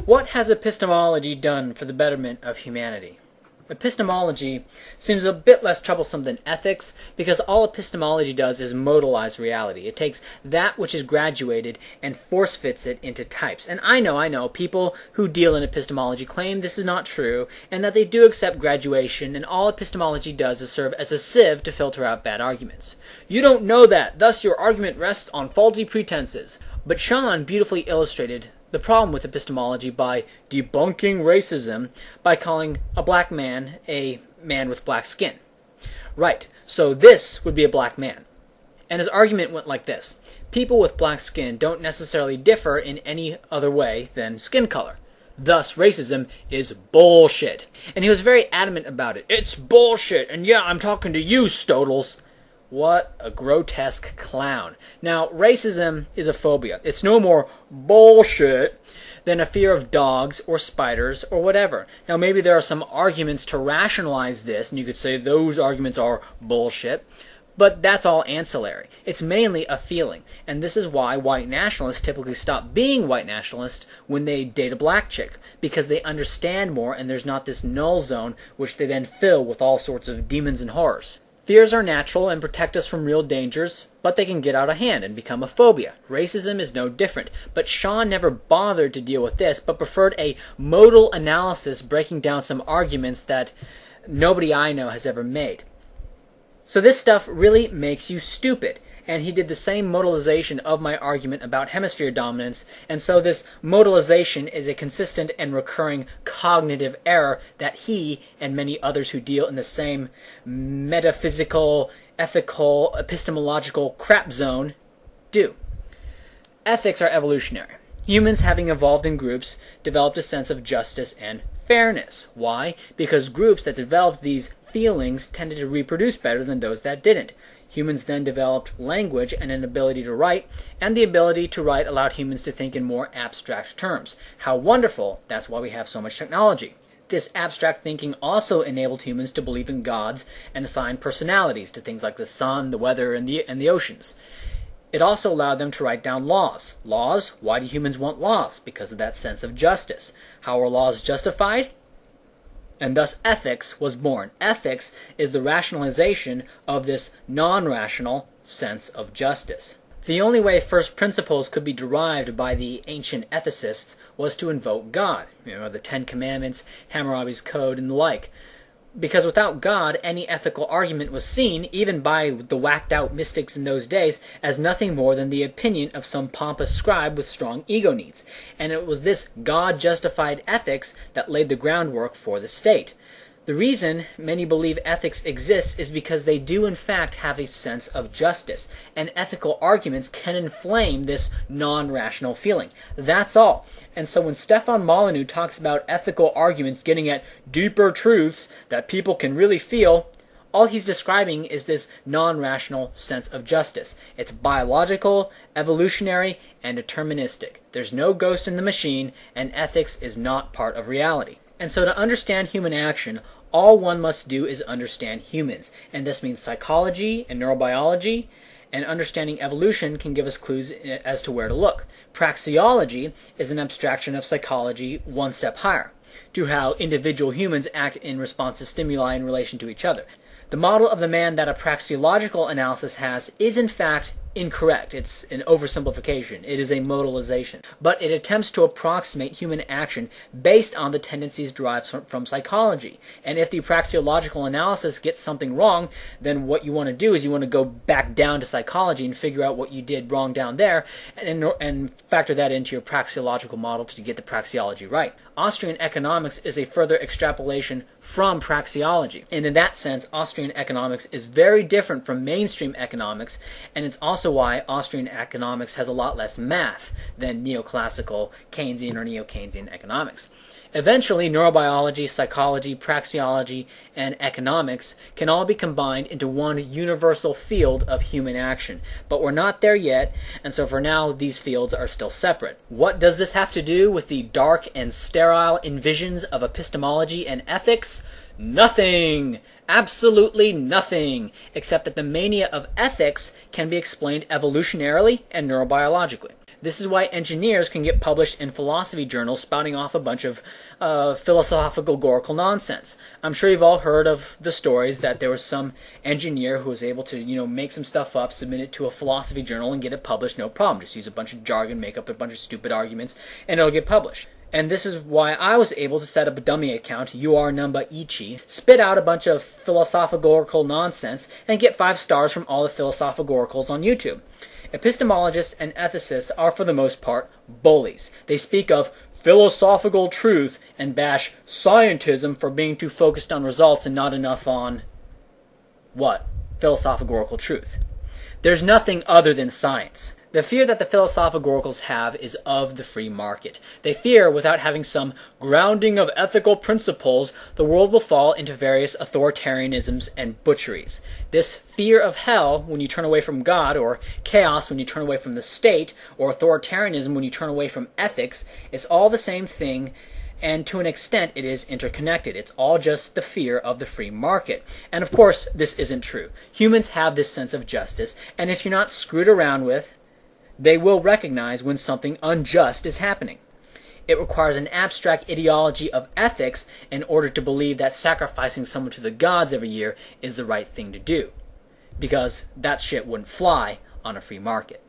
What has epistemology done for the betterment of humanity? Epistemology seems a bit less troublesome than ethics because all epistemology does is modalize reality. It takes that which is graduated and force-fits it into types. And I know, people who deal in epistemology claim this is not true and that they do accept graduation, and all epistemology does is serve as a sieve to filter out bad arguments. You don't know that, thus your argument rests on faulty pretenses. But Sean beautifully illustrated the problem with epistemology by debunking racism by calling a black man a man with black skin. Right, so this would be a black man. And his argument went like this. People with black skin don't necessarily differ in any other way than skin color. Thus, racism is bullshit. And he was very adamant about it. It's bullshit, and yeah, I'm talking to you, Stodels. What a grotesque clown. Now, racism is a phobia. It's no more bullshit than a fear of dogs or spiders or whatever. Now, maybe there are some arguments to rationalize this, and you could say those arguments are bullshit, but that's all ancillary. It's mainly a feeling, and this is why white nationalists typically stop being white nationalists when they date a black chick, because they understand more and there's not this null zone which they then fill with all sorts of demons and horrors. Fears are natural and protect us from real dangers, but they can get out of hand and become a phobia. Racism is no different, but Sean never bothered to deal with this, but preferred a modal analysis breaking down some arguments that nobody I know has ever made. So this stuff really makes you stupid, and he did the same modalization of my argument about hemisphere dominance, and so this modalization is a consistent and recurring cognitive error that he and many others who deal in the same metaphysical, ethical, epistemological crap zone do. Ethics are evolutionary. Humans, having evolved in groups, developed a sense of justice and fairness. Why? Because groups that developed these feelings tended to reproduce better than those that didn't. Humans then developed language and an ability to write, and the ability to write allowed humans to think in more abstract terms. How wonderful! That's why we have so much technology. This abstract thinking also enabled humans to believe in gods and assign personalities to things like the sun, the weather, and the oceans. It also allowed them to write down laws. Laws? Why do humans want laws? Because of that sense of justice. How are laws justified? And thus ethics was born. Ethics is the rationalization of this non-rational sense of justice. The only way first principles could be derived by the ancient ethicists was to invoke God. The Ten Commandments, Hammurabi's Code, and the like. Because without God, any ethical argument was seen, even by the whacked-out mystics in those days, as nothing more than the opinion of some pompous scribe with strong ego needs. And it was this God-justified ethics that laid the groundwork for the state. The reason many believe ethics exists is because they do in fact have a sense of justice, and ethical arguments can inflame this non-rational feeling. That's all. And so when Stefan Molyneux talks about ethical arguments getting at deeper truths that people can really feel, all he's describing is this non-rational sense of justice. It's biological, evolutionary, and deterministic. There's no ghost in the machine, and ethics is not part of reality. And so to understand human action, all one must do is understand humans, and this means psychology and neurobiology, and understanding evolution can give us clues as to where to look. Praxeology is an abstraction of psychology one step higher, to how individual humans act in response to stimuli in relation to each other. The model of the man that a praxeological analysis has is in fact incorrect. It's an oversimplification. It is a modalization. But it attempts to approximate human action based on the tendencies derived from psychology. And if the praxeological analysis gets something wrong, then what you want to do is you want to go back down to psychology and figure out what you did wrong down there and factor that into your praxeological model to get the praxeology right. Austrian economics is a further extrapolation from praxeology. And in that sense, Austrian economics is very different from mainstream economics, and it's also why Austrian economics has a lot less math than neoclassical Keynesian or neo-Keynesian economics. Eventually, neurobiology, psychology, praxeology, and economics can all be combined into one universal field of human action. But we're not there yet, and so for now, these fields are still separate. What does this have to do with the dark and sterile envisions of epistemology and ethics? Nothing! Absolutely nothing! Except that the mania of ethics can be explained evolutionarily and neurobiologically. This is why engineers can get published in philosophy journals spouting off a bunch of philosophagorical nonsense. I'm sure you've all heard of the stories that there was some engineer who was able to, make some stuff up, submit it to a philosophy journal, and get it published, no problem. Just use a bunch of jargon, make up a bunch of stupid arguments, and it'll get published. And this is why I was able to set up a dummy account, UR spit out a bunch of philosophagorical nonsense, and get 5 stars from all the philosophagoricals on YouTube. Epistemologists and ethicists are, for the most part, bullies. They speak of philosophical truth and bash scientism for being too focused on results and not enough on what? Philosophagorical truth. There's nothing other than science. The fear that the philosophagoricals have is of the free market. They fear, without having some grounding of ethical principles, the world will fall into various authoritarianisms and butcheries. This fear of hell when you turn away from God, or chaos when you turn away from the state, or authoritarianism when you turn away from ethics, is all the same thing, and to an extent it is interconnected. It's all just the fear of the free market. And of course, this isn't true. Humans have this sense of justice, and if you're not screwed around with, they will recognize when something unjust is happening. It requires an abstract ideology of ethics in order to believe that sacrificing someone to the gods every year is the right thing to do, because that shit wouldn't fly on a free market.